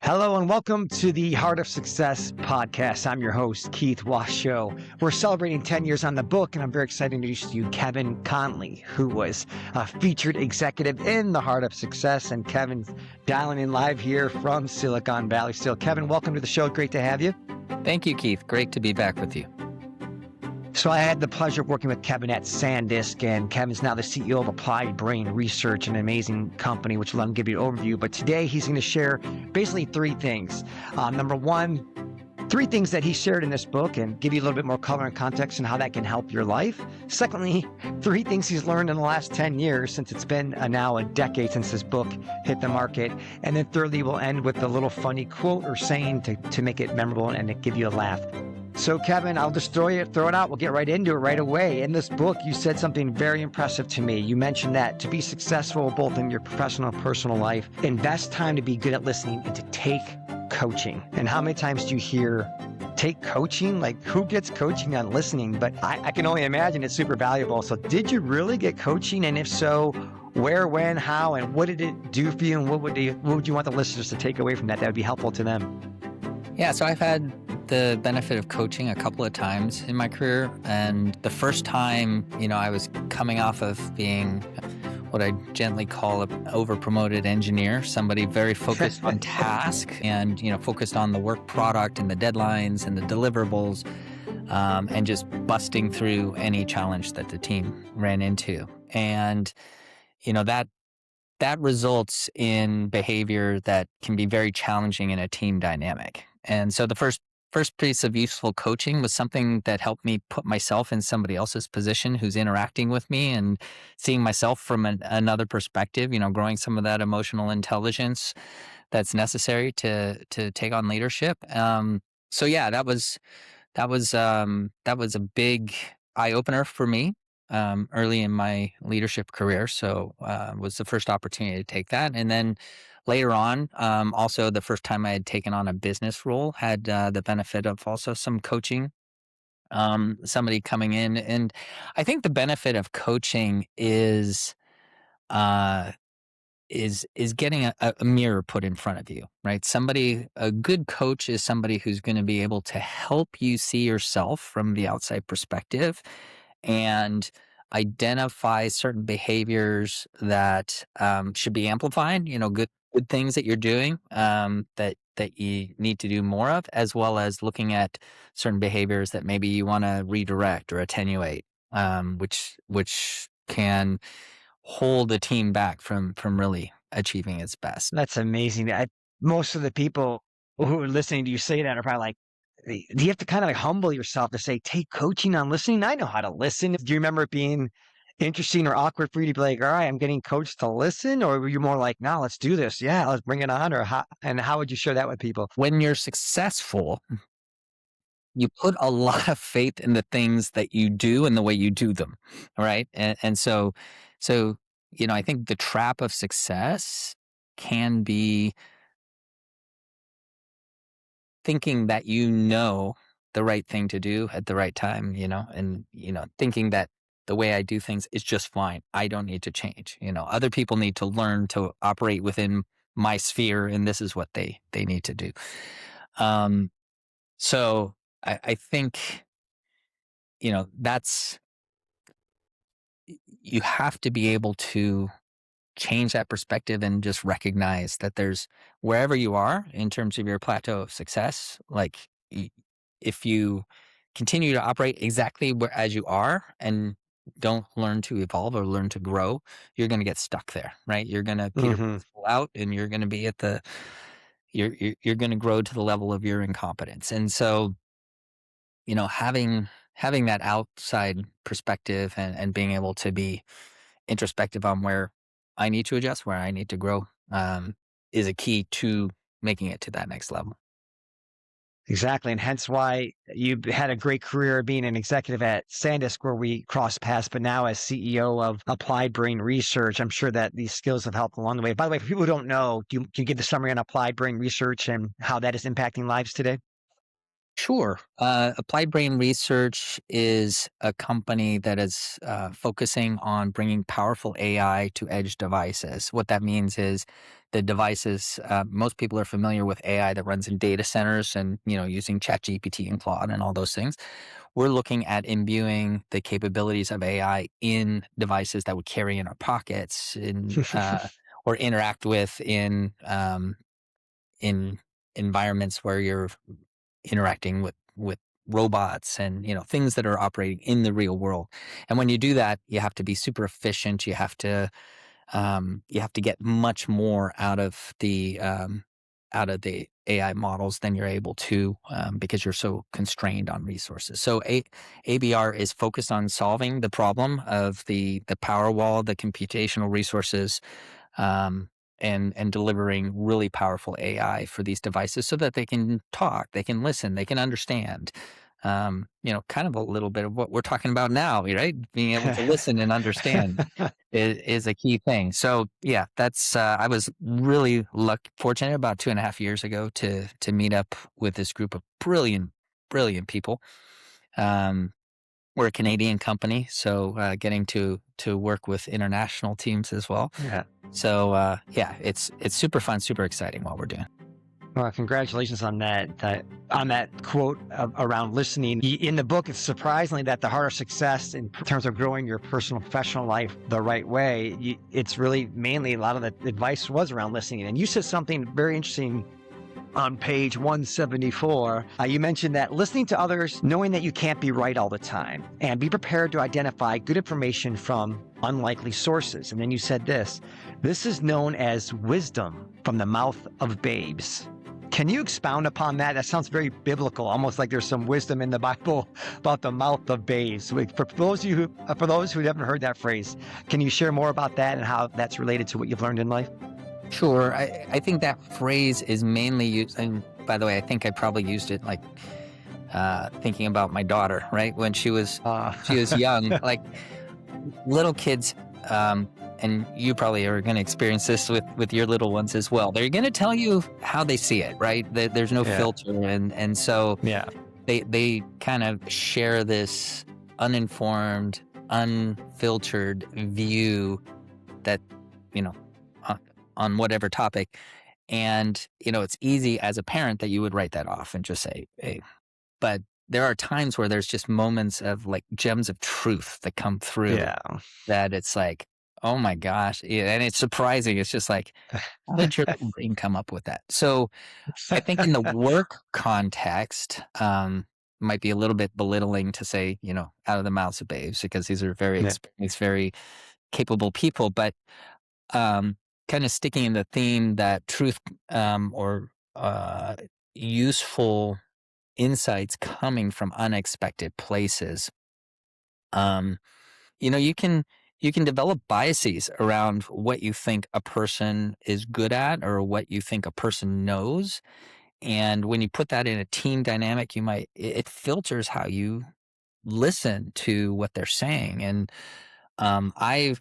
Hello and welcome to the Heart of Success podcast. I'm your host, Keith Washo. We're celebrating 10 years on the book, and I'm very excited to introduce to you Kevin Conley, who was a featured executive in the Heart of Success. And Kevin's dialing in live here from Silicon Valley still. Kevin, welcome to the show. Great to have you. Thank you, Keith. Great to be back with you. So I had the pleasure of working with Kevin at SanDisk, and Kevin's now the CEO of Applied Brain Research, an amazing company, which will let him give you an overview. But today he's going to share basically three things. Number one, three things that he shared in this book and give you a little bit more color and context and how that can help your life. Secondly, three things he's learned in the last 10 years, since it's been now a decade since this book hit the market. And then thirdly, we'll end with a little funny quote or saying to make it memorable and to give you a laugh. So Kevin, I'll just throw it out. We'll get right into it right away. In this book, you said something very impressive to me. You mentioned that to be successful both in your professional and personal life, invest time to be good at listening and to take coaching. And how many times do you hear take coaching? Like, who gets coaching on listening? But I can only imagine it's super valuable. So did you really get coaching? And if so, where, when, how, and what did it do for you? And what would you want the listeners to take away from that would be helpful to them? Yeah, so I've had the benefit of coaching a couple of times in my career. And the first time, I was coming off of being what I gently call an over-promoted engineer, somebody very focused on task and, focused on the work product and the deadlines and the deliverables, and just busting through any challenge that the team ran into. And, that results in behavior that can be very challenging in a team dynamic. And so the first piece of useful coaching was something that helped me put myself in somebody else's position who's interacting with me and seeing myself from another perspective, growing some of that emotional intelligence that's necessary to take on leadership. So yeah, that was a big eye opener for me early in my leadership career. So was the first opportunity to take that. And then later on, also the first time I had taken on a business role, had the benefit of also some coaching, somebody coming in. And I think the benefit of coaching is getting a mirror put in front of you, right? A good coach is somebody who's going to be able to help you see yourself from the outside perspective and identify certain behaviors that should be amplified, good things that you're doing that you need to do more of, as well as looking at certain behaviors that maybe you want to redirect or attenuate, which can hold a team back from really achieving its best. That's amazing. Most of the people who are listening to you say that are probably like, you have to kind of like humble yourself to say, take coaching on listening. I know how to listen. Do you remember it being interesting or awkward for you to be like, all right, I'm getting coached to listen? Or were you more like, no, let's do this. Yeah, let's bring it on. Or how would you share that with people? When you're successful, you put a lot of faith in the things that you do and the way you do them. Right. And so, I think the trap of success can be thinking that the right thing to do at the right time, and, thinking that the way I do things is just fine. I don't need to change. Other people need to learn to operate within my sphere, and this is what they need to do. So I think, you have to be able to change that perspective and just recognize that there's wherever you are in terms of your plateau of success, like if you continue to operate exactly as you are and don't learn to evolve or learn to grow, you're going to get stuck there, right? You're going to peter out, and you're going to be at you're going to grow to the level of your incompetence. And so, having that outside perspective and being able to be introspective on where I need to adjust, where I need to grow, is a key to making it to that next level. Exactly. And hence why you had a great career being an executive at SanDisk, where we crossed paths, but now as CEO of Applied Brain Research. I'm sure that these skills have helped along the way. By the way, for people who don't know, can you give the summary on Applied Brain Research and how that is impacting lives today? Sure. Applied Brain Research is a company that is focusing on bringing powerful AI to edge devices. What that means is the devices, most people are familiar with AI that runs in data centers and, using ChatGPT and Claude and all those things. We're looking at imbuing the capabilities of AI in devices that we carry in our pockets or interact with in environments where you're interacting with robots and things that are operating in the real world. And when you do that, you have to be super efficient. You have to get much more out of the AI models than you're able to, because you're so constrained on resources. So ABR is focused on solving the problem of the power wall, the computational resources, um, and delivering really powerful AI for these devices so that they can talk, they can listen, they can understand. Kind of a little bit of what we're talking about now, right? Being able to listen and understand is a key thing. So yeah, that's I was really fortunate about 2.5 years ago to meet up with this group of brilliant people. Um, we're a Canadian company, so getting to work with international teams as well. Yeah. So yeah, it's super fun, super exciting what we're doing. Well, congratulations on that quote around listening. In the book, it's surprisingly that the heart of success in terms of growing your personal and professional life the right way, it's really mainly a lot of the advice was around listening. And you said something very interesting on page 174. You mentioned that listening to others, knowing that you can't be right all the time, and be prepared to identify good information from unlikely sources. And then you said this is known as wisdom from the mouth of babes. Can you expound upon that? That sounds very biblical, almost like there's some wisdom in the Bible about the mouth of babes. For those who haven't heard that phrase, can you share more about that and how that's related to what you've learned in life? Sure. I think that phrase is mainly used, and by the way, I think I probably used it like thinking about my daughter, right? When she was young, like little kids, and you probably are going to experience this with your little ones as well. They're going to tell you how they see it, right? There's no Yeah. filter, and so Yeah. they kind of share this uninformed, unfiltered view that you know on, on whatever topic. And it's easy as a parent that you would write that off and just say, hey. But there are times where there's just moments of like gems of truth that come through Yeah. that it's like, oh my gosh. Yeah, and it's surprising. It's just like, how did your little brain come up with that? So I think in the work context, might be a little bit belittling to say, out of the mouths of babes, because these are very Yeah. experienced, very capable people. But um, kind of sticking in the theme that truth, or useful insights coming from unexpected places. Um, you can develop biases around what you think a person is good at or what you think a person knows. And when you put that in a team dynamic, it filters how you listen to what they're saying. And I've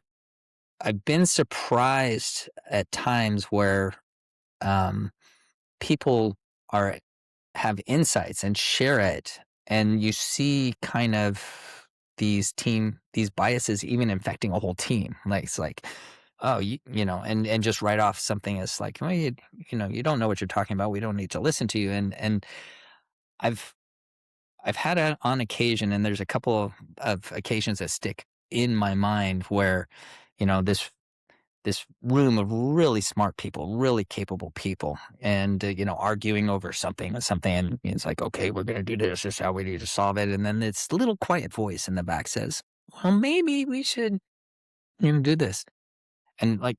been surprised at times where um, people are have insights and share it, and you see kind of these biases even infecting a whole team. Like it's like, oh, and just write off something as like, well, you don't know what you're talking about. We don't need to listen to you. And I've I've had it on occasion, and there's a couple of occasions that stick in my mind where, this room of really smart people, really capable people, and arguing over something, and it's like, okay, we're gonna do this. This is how we need to solve it. And then this little quiet voice in the back says, "Well, maybe we should, do this," and like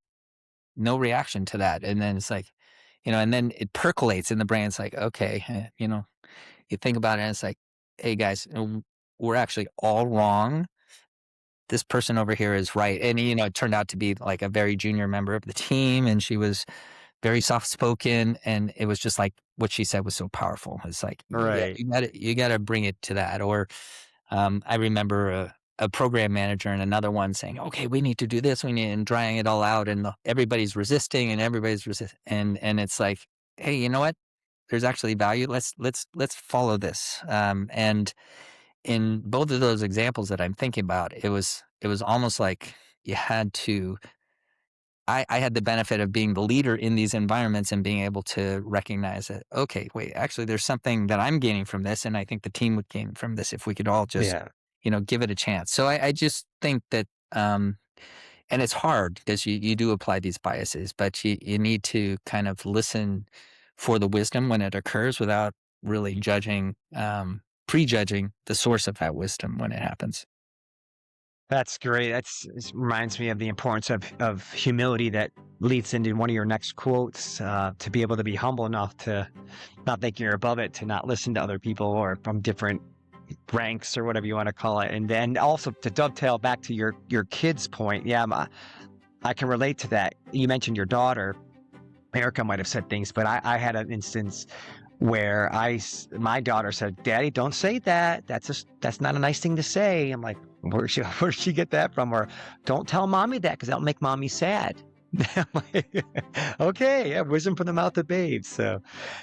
no reaction to that. And then it's like, and then it percolates in the brain. It's like, okay, you think about it, and it's like, hey guys, we're actually all wrong. This person over here is right. And, it turned out to be like a very junior member of the team. And she was very soft spoken. And it was just like what she said was so powerful. It's like, yeah, Right. you gotta bring it to that. Or I remember a program manager and another one saying, okay, we need to do this. We need, and drying it all out. And everybody's resisting and everybody's resisting. And it's like, hey, you know what? there's actually value. Let's follow this. And in both of those examples that I'm thinking about, it was almost like you had to. I had the benefit of being the leader in these environments and being able to recognize that, okay, wait, actually, there's something that I'm gaining from this, and I think the team would gain from this if we could all just, Yeah. give it a chance. So I just think that, and it's hard because you do apply these biases, but you need to kind of listen for the wisdom when it occurs without really prejudging the source of that wisdom when it happens. That's great. It reminds me of the importance of humility that leads into one of your next quotes, to be able to be humble enough to not think you're above it, to not listen to other people or from different ranks or whatever you want to call it. And then also to dovetail back to your kid's point. Yeah, I can relate to that. You mentioned your daughter. Erica might have said things, but I had an instance where my daughter said, "Daddy, don't say that. That's not a nice thing to say." I'm like, where did she get that from? Or don't tell mommy that because that'll make mommy sad. I'm like, okay, yeah, wisdom from the mouth of babes. So,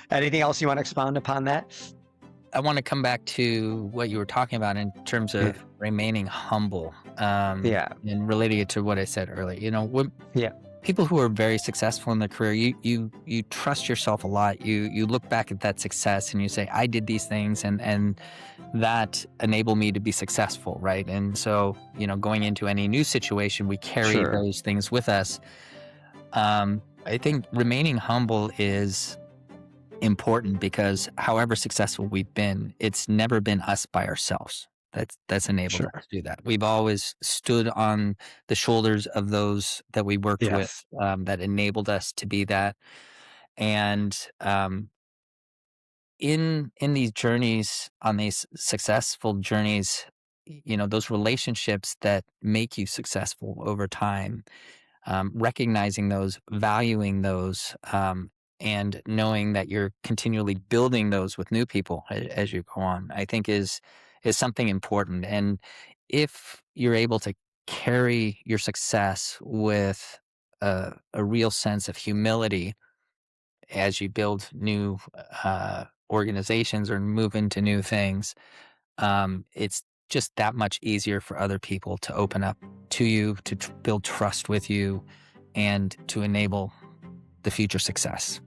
anything else you want to expound upon that? I want to come back to what you were talking about in terms Yeah, of remaining humble, yeah, and relating it to what I said earlier. When yeah, people who are very successful in their career, you trust yourself a lot. You look back at that success and you say, I did these things, and that enabled me to be successful, right? And so, going into any new situation, we carry sure, those things with us. I think remaining humble is important because however successful we've been, it's never been us by ourselves. That's enabled us sure. to do that. We've always stood on the shoulders of those that we worked with, Yes, that enabled us to be that. And in these journeys, on these successful journeys, those relationships that make you successful over time, recognizing those, valuing those, and knowing that you're continually building those with new people as you go on, I think is something important. And if you're able to carry your success with a real sense of humility as you build new organizations or move into new things, it's just that much easier for other people to open up to you, to build trust with you, and to enable the future success.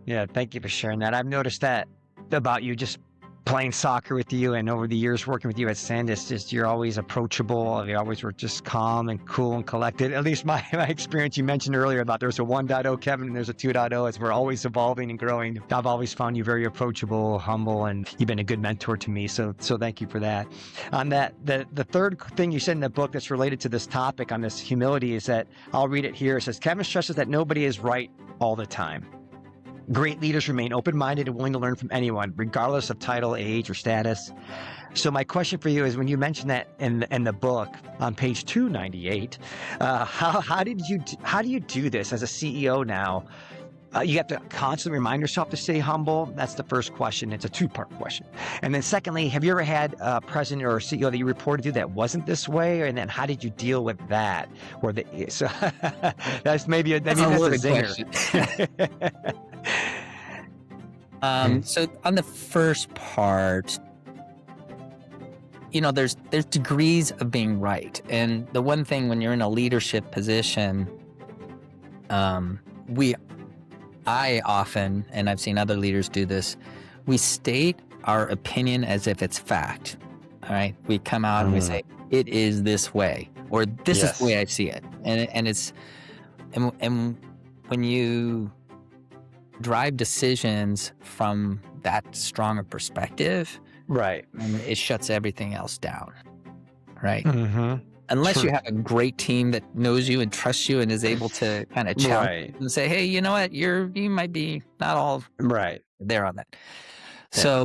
yeah. Thank you for sharing that. I've noticed that about you, just playing soccer with you and over the years working with you at Sandus, just you're always approachable. You always were just calm and cool and collected. At least my experience you mentioned earlier about there's a 1.0 Kevin and there's a 2.0 as we're always evolving and growing. I've always found you very approachable, humble, and you've been a good mentor to me. So thank you for that. On that, the third thing you said in the book that's related to this topic on this humility is that I'll read it here. It says, Kevin stresses that nobody is right all the time. Great leaders remain open-minded and willing to learn from anyone, regardless of title, age, or status. So my question for you is, when you mentioned that in the book on page 298, how do you do this as a CEO now? You have to constantly remind yourself to stay humble. That's the first question. It's a two-part question. And then secondly, have you ever had a president or a CEO that you reported to that wasn't this way? And then how did you deal with that? So that's maybe That's a that's a loaded zinger. question. So on the first part, there's degrees of being right, and the one thing when you're in a leadership position, we I often, and I've seen other leaders do this, we state our opinion as if it's fact. All right. We come out and we Mm, say, it is this way, or this is the yes. way I see it. And when you drive decisions from that strong a perspective, Right. it shuts everything else down. Right. Mm-hmm. Unless you Truth. have a great team that knows you and trusts you and is able to kind of challenge Right. and say, hey, you know what, you might be not all Right. there on that. Yeah.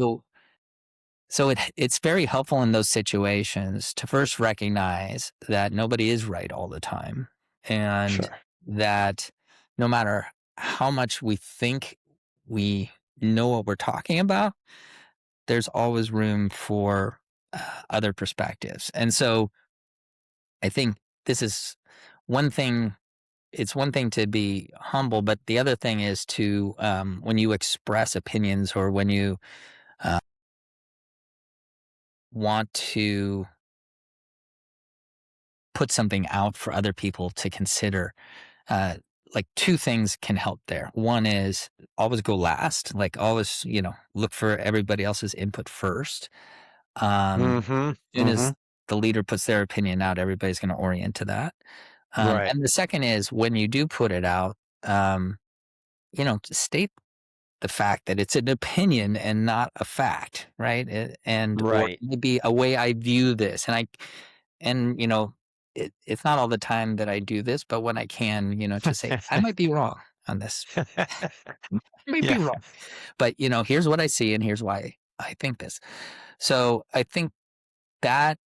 So it's very helpful in those situations to first recognize that nobody is right all the time, and Sure. that no matter how much we think we know what we're talking about, there's always room for other perspectives. And so I think this is one thing it's one thing to be humble, but the other thing is to, when you express opinions or when you uh, want to put something out for other people to consider, uh, like two things can help there. One is always go last, like always, look for everybody else's input first. Mm-hmm. As soon Mm-hmm. as the leader puts their opinion out, everybody's going to orient to that. Right. And the second is when you do put it out, state the fact that it's an opinion and not a fact, right? And or Right. maybe a way I view this, it's not all the time that I do this, but when I can, to say I might be wrong on this, I might be Yeah. wrong, but here's what I see and here's why I think this. So I think that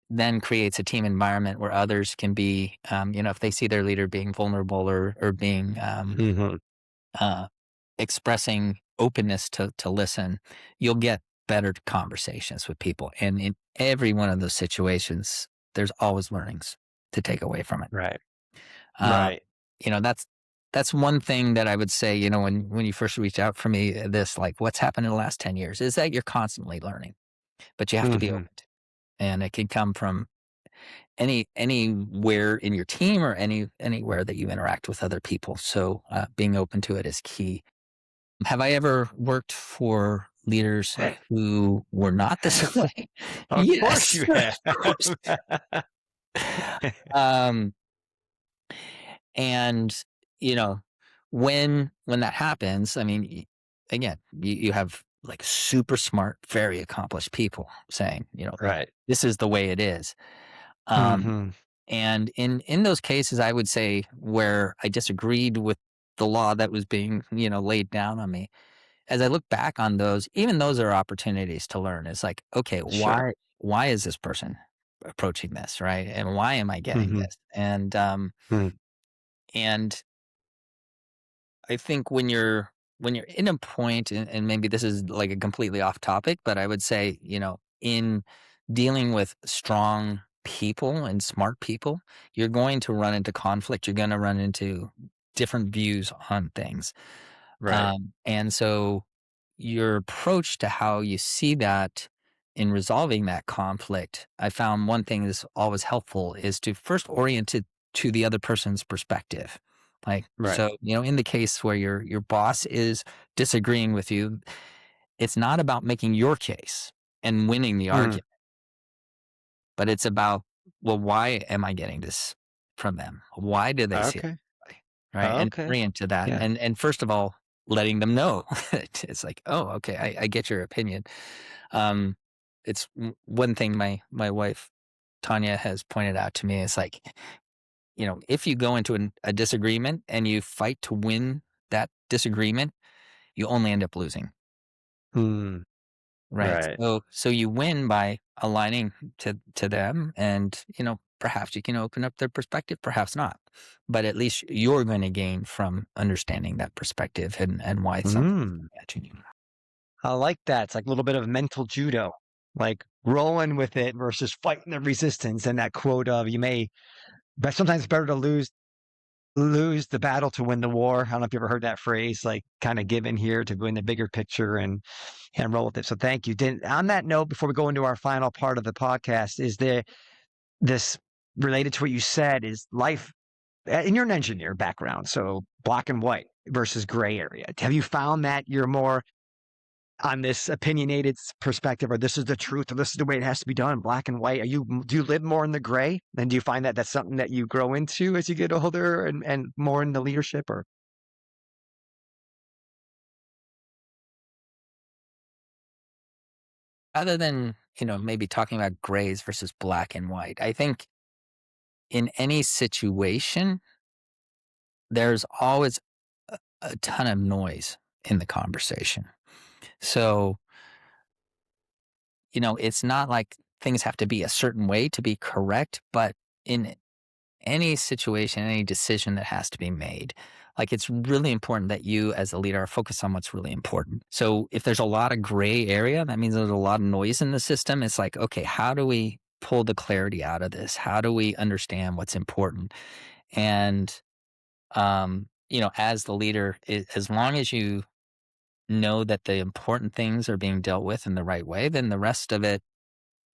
then creates a team environment where others can be, if they see their leader being vulnerable or being Mm-hmm. uh, expressing openness to listen, you'll get better conversations with people. And in every one of those situations, there's always learnings to take away from it. Right. Uh, Right. that's one thing that I would say, when you first reached out for me, this like what's happened in the last 10 years is that you're constantly learning, but you have to be Mm-hmm. open to it. And it can come from anywhere in your team or anywhere that you interact with other people. So being open to it is key. Have I ever worked for leaders who were not this way? Of course Yes, you of have. course. Um, and you know, when that happens, I mean, again, you have like super smart, very accomplished people saying, Right. this is the way it is. Um, Mm-hmm. and in those cases, I would say where I disagreed with the law that was being, laid down on me, as I look back on those, even those are opportunities to learn. It's like, okay, Sure. why is this person approaching this, right? And why am I getting Mm-hmm. this? And I think when you're in a point, and maybe this is like a completely off topic, but I would say, in dealing with strong people and smart people, you're going to run into conflict. You're going to run into different views on things. Right. And so your approach to how you see that in resolving that conflict, I found one thing that's always helpful is to first orient it to the other person's perspective. Like, Right. so, in the case where your boss is disagreeing with you, it's not about making your case and winning the Mm. argument, but it's about, well, why am I getting this from them? Why do they see it? Okay. Right. And Okay. orient to that. Yeah. And first of all, letting them know. It's like, oh, okay, I get your opinion. Um, it's one thing my wife Tanya has pointed out to me. It's like, if you go into a disagreement and you fight to win that disagreement, you only end up losing. Mm. Right. Right. So you win by aligning to them, and perhaps you can open up their perspective, perhaps not, but at least you're going to gain from understanding that perspective and why something's Mm. catching you. I like that. It's like a little bit of mental judo, like rolling with it versus fighting the resistance. And that quote of but sometimes it's better to lose the battle to win the war. I don't know if you ever heard that phrase, like kind of given here to win the bigger picture and roll with it. So thank you. On that note, before we go into our final part of the podcast, is there this related to what you said is life in your engineer background? So black and white versus gray area. Have you found that you're more on this opinionated perspective, or this is the truth, or this is the way it has to be done, black and white? Do you live more in the gray? And do you find that that's something that you grow into as you get older and more in the leadership? Or Other than maybe talking about grays versus black and white, I think in any situation there's always a ton of noise in the conversation. So it's not like things have to be a certain way to be correct, but in any situation, any decision that has to be made, like it's really important that you as a leader are focused on what's really important. So if there's a lot of gray area, that means there's a lot of noise in the system. It's like, okay, how do we pull the clarity out of this? How do we understand what's important? And as the leader, as long as you know that the important things are being dealt with in the right way, then the rest of it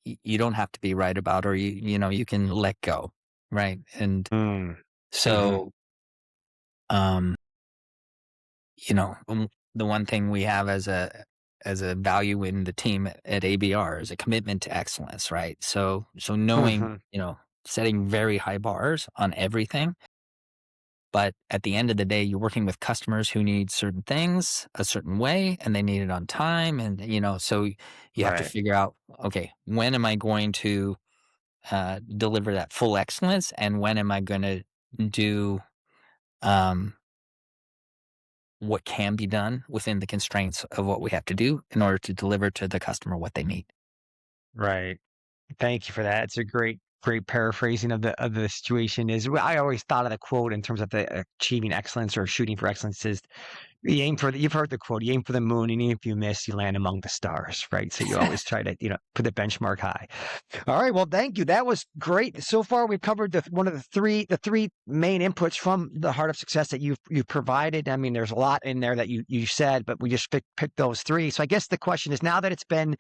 you don't have to be right about, or you can let go, right? And Mm. Hmm. so, um, the one thing we have as a value in the team at ABR is a commitment to excellence, right? So knowing, Hmm. setting very high bars on everything. But at the end of the day, you're working with customers who need certain things a certain way and they need it on time. And, so you have to Right. figure out, okay, when am I going to deliver that full excellence? And when am I going to do um, what can be done within the constraints of what we have to do in order to deliver to the customer what they need? Right. Thank you for that. It's a great paraphrasing of the situation. Is I always thought of the quote in terms of the achieving excellence or shooting for excellence is you aim for you've heard the quote, you aim for the moon, and even if you miss, you land among the stars, right? So you always try to, put the benchmark high. All right. Well, thank you. That was great. So far, we've covered one of the three main inputs from the Heart of Success that you've provided. I mean, there's a lot in there that you said, but we just picked those three. So I guess the question is, now that it's been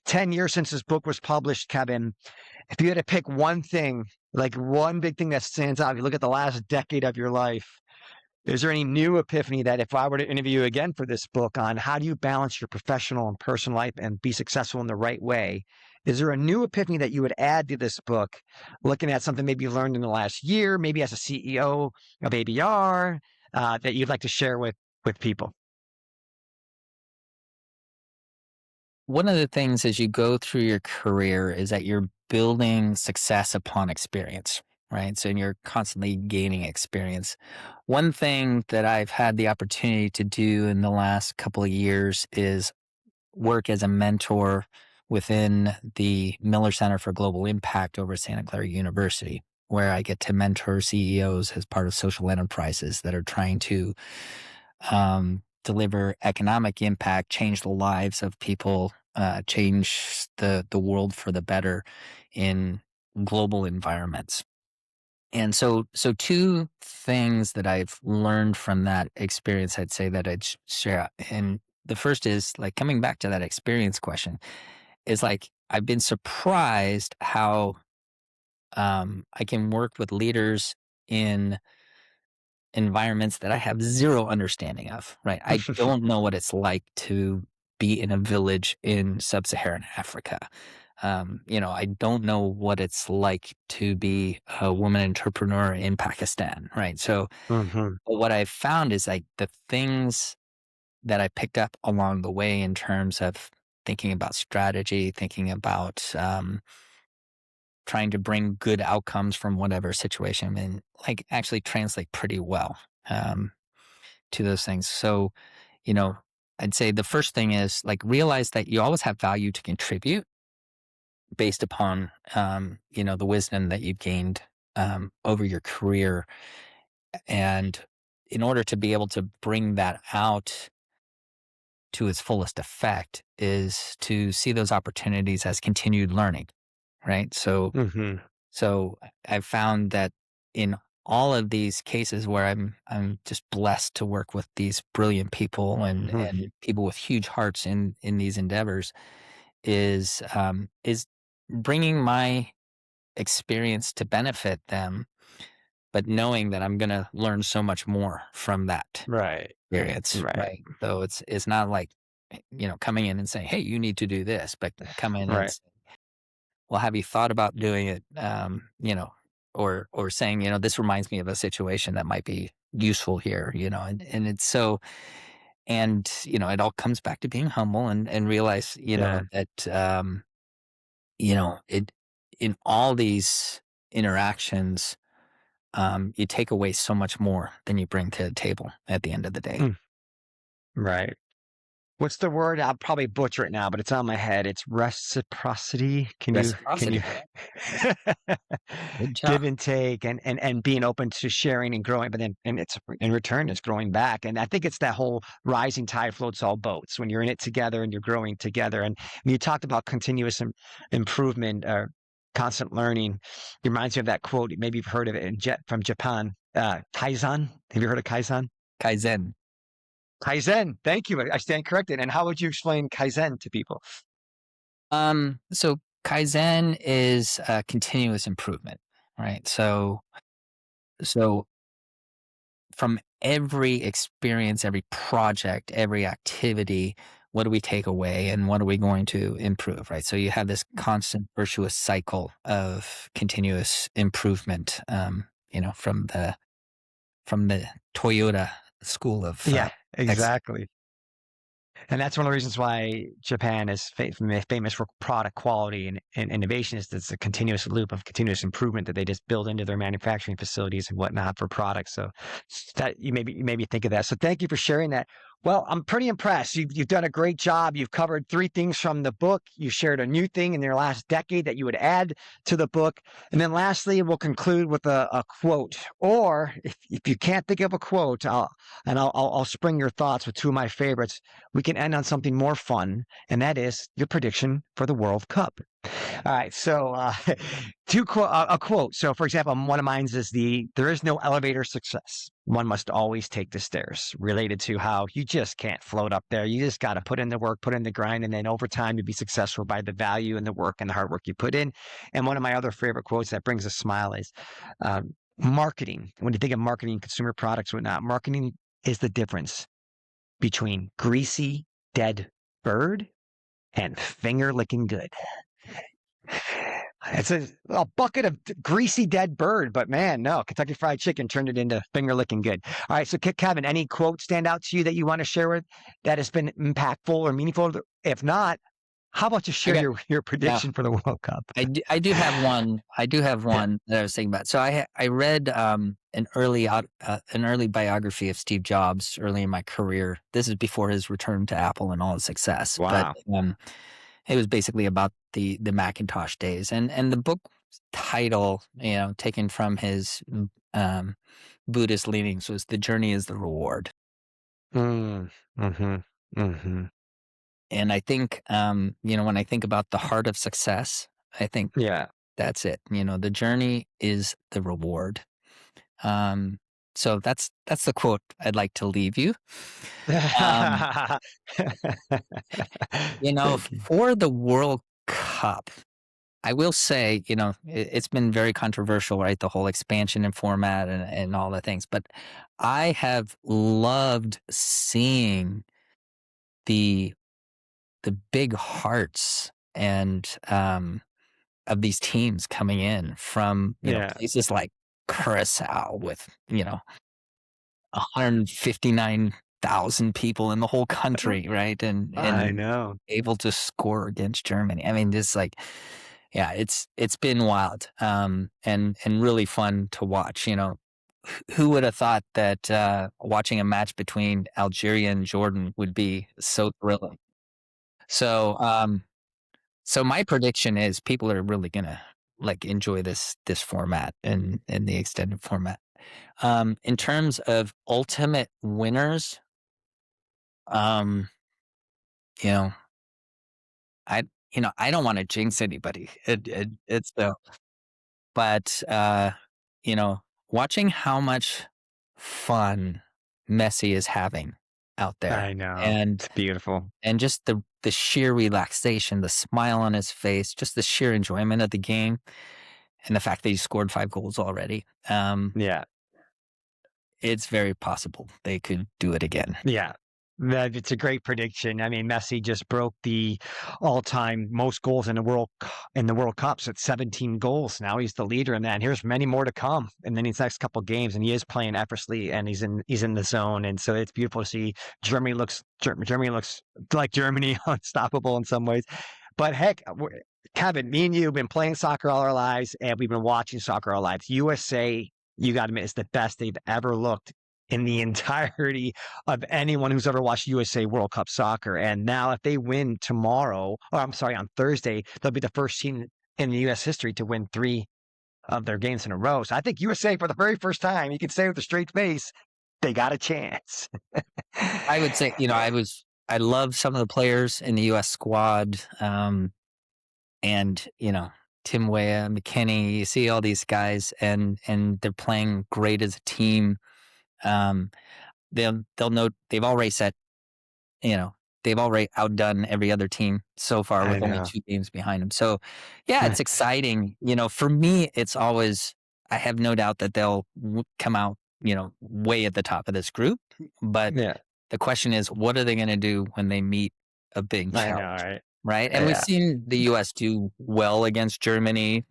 10 years since this book was published, Kevin, if you had to pick one thing, like one big thing that stands out, if you look at the last decade of your life, is there any new epiphany that if I were to interview you again for this book on how do you balance your professional and personal life and be successful in the right way? Is there a new epiphany that you would add to this book, looking at something maybe you learned in the last year, maybe as a CEO of ABR, that you'd like to share with people? One of the things as you go through your career is that you're building success upon experience, right? So you're constantly gaining experience. One thing that I've had the opportunity to do in the last couple of years is work as a mentor within the Miller Center for Global Impact over Santa Clara University, where I get to mentor CEOs as part of social enterprises that are trying to deliver economic impact, change the lives of people, change the world for the better in global environments. And so two things that I've learned from that experience, I'd say that I'd share. And the first is like coming back to that experience question is like I've been surprised how I can work with leaders in environments that I have zero understanding of, right? I don't know what it's like to be in a village in sub-Saharan Africa. I don't know what it's like to be a woman entrepreneur in Pakistan, right? So Hmm. but what I've found is like the things that I picked up along the way in terms of thinking about strategy, thinking about trying to bring good outcomes from whatever situation and like actually translate pretty well. Um, to those things. So, you know, I'd say the first thing is like realize that you always have value to contribute based upon, the wisdom that you've gained over your career. And in order to be able to bring that out to its fullest effect is to see those opportunities as continued learning, right? So Hmm. So I've found that in all of these cases where I'm just blessed to work with these brilliant people Hmm. and people with huge hearts in these endeavors is bringing my experience to benefit them, but knowing that I'm going to learn so much more from that Right. experience, Right. right? So it's not like coming in and saying, "Hey, you need to do this," but come in and Right. well, have you thought about doing it? Or saying, this reminds me of a situation that might be useful here, and it's so, and it all comes back to being humble and realize, Yeah. that, it in all these interactions, you take away so much more than you bring to the table at the end of the day. Mm. Right. What's the word? I'll probably butcher it now, but it's on my head. It's reciprocity. Can you Reciprocity. Yeah. Good job. give and take and being open to sharing and growing, but then and it's in return it's growing back. And I think it's that whole rising tide floats all boats when you're in it together and you're growing together. And when you talked about continuous improvement or constant learning, it reminds me of that quote. Maybe you've heard of it from Japan. Kaizen. Have you heard of Kaizen? Kaizen. Kaizen. Thank you. I stand corrected. And how would you explain Kaizen to people? So Kaizen is continuous improvement, right? So from every experience, every project, every activity, what do we take away and what are we going to improve, right? So you have this constant virtuous cycle of continuous improvement, from the Toyota school of Yeah, ex- exactly. And that's one of the reasons why Japan is famous for product quality and innovation is it's a continuous loop of continuous improvement that they just build into their manufacturing facilities and whatnot for products. So that you maybe think of that. So thank you for sharing that. Well, I'm pretty impressed. You've done a great job. You've covered three things from the book. You shared a new thing in your last decade that you would add to the book. And then lastly, we'll conclude with a quote. Or if you can't think of a quote, I'll spring your thoughts with two of my favorites. We can end on something more fun, and that is your prediction for the World Cup. All right, so a quote. So, for example, one of mine is there is no elevator success. One must always take the stairs, related to how you just can't float up there. You just got to put in the work, put in the grind, and then over time you'll be successful by the value and the work and the hard work you put in. And one of my other favorite quotes that brings a smile is marketing. When you think of marketing, consumer products, whatnot, marketing is the difference between greasy, dead bird and finger licking good. It's a bucket of greasy dead bird, but man, no, Kentucky Fried Chicken turned it into finger licking good. All right, so Kevin, any quotes stand out to you that you want to share with that has been impactful or meaningful? If not, how about you I share got your now. prediction for the World Cup? I do have one. I do have Yeah. one that I was thinking about. So I read an early biography of Steve Jobs early in my career. This is before his return to Apple and all his success. But Wow. it was basically about the Macintosh days, and the book title, taken from his um, Buddhist leanings, was "The Journey is the Reward." Mm, mm-hmm. Mm-hmm. And I think, when I think about the heart of success, I think Yeah. that's it. The journey is the reward. Um, so that's the quote I'd like to leave you. Um, Thank you. for the World Cup, I will say, it's been very controversial, right? The whole expansion and format and all the things. But I have loved seeing the the big hearts and of these teams coming in from Yeah, places like Curacao with 159,000 people in the whole country, right? I And know. able to score against Germany. I mean, just like, yeah, it's been wild, and really fun to watch. Who would have thought that watching a match between Algeria and Jordan would be so thrilling? So, so my prediction is people are really gonna like enjoy this format and the extended format. In terms of ultimate winners, um, you know, I I don't want to jinx anybody. It's but you know, watching how much fun Messi is having out there, I know. and It's beautiful. and just the sheer relaxation, the smile on his face, just the sheer enjoyment of the game, and the fact that he scored 5 goals already. Yeah. It's very possible they could do it again. Yeah. It's a great prediction. I mean, Messi just broke the all-time most goals in the World Cups at 17 goals. Now he's the leader in that. And here's many more to come in these next couple of games. And he is playing effortlessly, and he's in the zone. And so it's beautiful to see. Germany looks like Germany, unstoppable in some ways. But heck, Kevin, me and you have been playing soccer all our lives, and we've been watching soccer all our lives. USA, you got to admit, is the best they've ever looked in the entirety of anyone who's ever watched USA World Cup soccer. And now, if they win tomorrow, or I'm sorry, on Thursday, they'll be the first team in the U.S. history to win 3 of their games in a row. So I think USA, for the very first time, you can say with a straight face, they got a chance. I would say, I love some of the players in the U.S. squad, and Tim Weah, McKinney. You see all these guys, and they're playing great as a team. They'll know they've already set, they've already outdone every other team so far I with only know. 2 games behind them. So, yeah, it's exciting. For me, it's always, I have no doubt that they'll come out, way at the top of this group. But Yeah, the question is, what are they going to do when they meet a big I know, challenge? right? Right. And we've Yeah, seen the US do well against Germany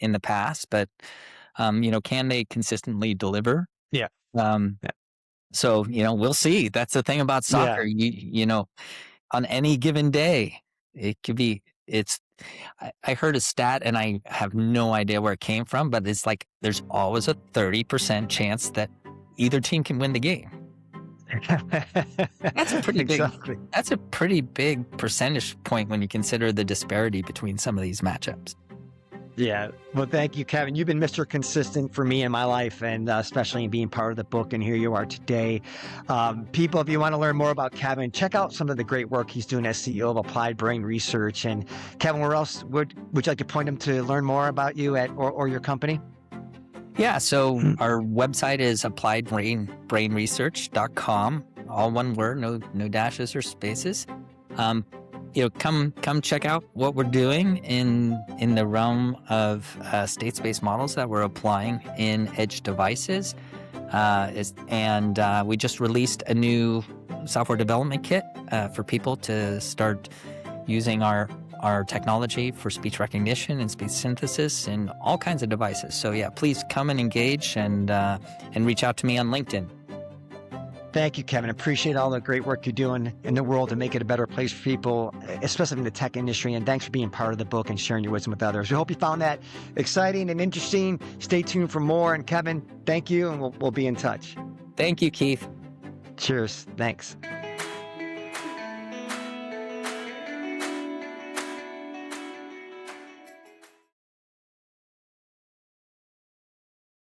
in the past, but, can they consistently deliver? yeah, Um, yeah, so, we'll see. That's the thing about yeah. soccer. On any given day, it could be, I heard a stat and I have no idea where it came from, but it's like there's always a 30% chance that either team can win the game. That's a pretty big, Exactly. that's a pretty big percentage point when you consider the disparity between some of these matchups. Yeah. Well, thank you, Kevin. You've been Mr. Consistent for me in my life, and especially in being part of the book. And here you are today. People, if you want to learn more about Kevin, check out some of the great work he's doing as CEO of Applied Brain Research. And Kevin, where else would you like to point them to learn more about you or your company? Yeah, so our website is appliedbrainresearch.com, all one word, no dashes or spaces. Come check out what we're doing in the realm of state-space models that we're applying in edge devices. We just released a new software development kit for people to start using our technology for speech recognition and speech synthesis in all kinds of devices. So yeah, please come and engage and reach out to me on LinkedIn. Thank you, Kevin. Appreciate all the great work you're doing in the world to make it a better place for people, especially in the tech industry. And thanks for being part of the book and sharing your wisdom with others. We hope you found that exciting and interesting. Stay tuned for more. And Kevin, thank you, and we'll be in touch. Thank you, Keith. Cheers. Thanks.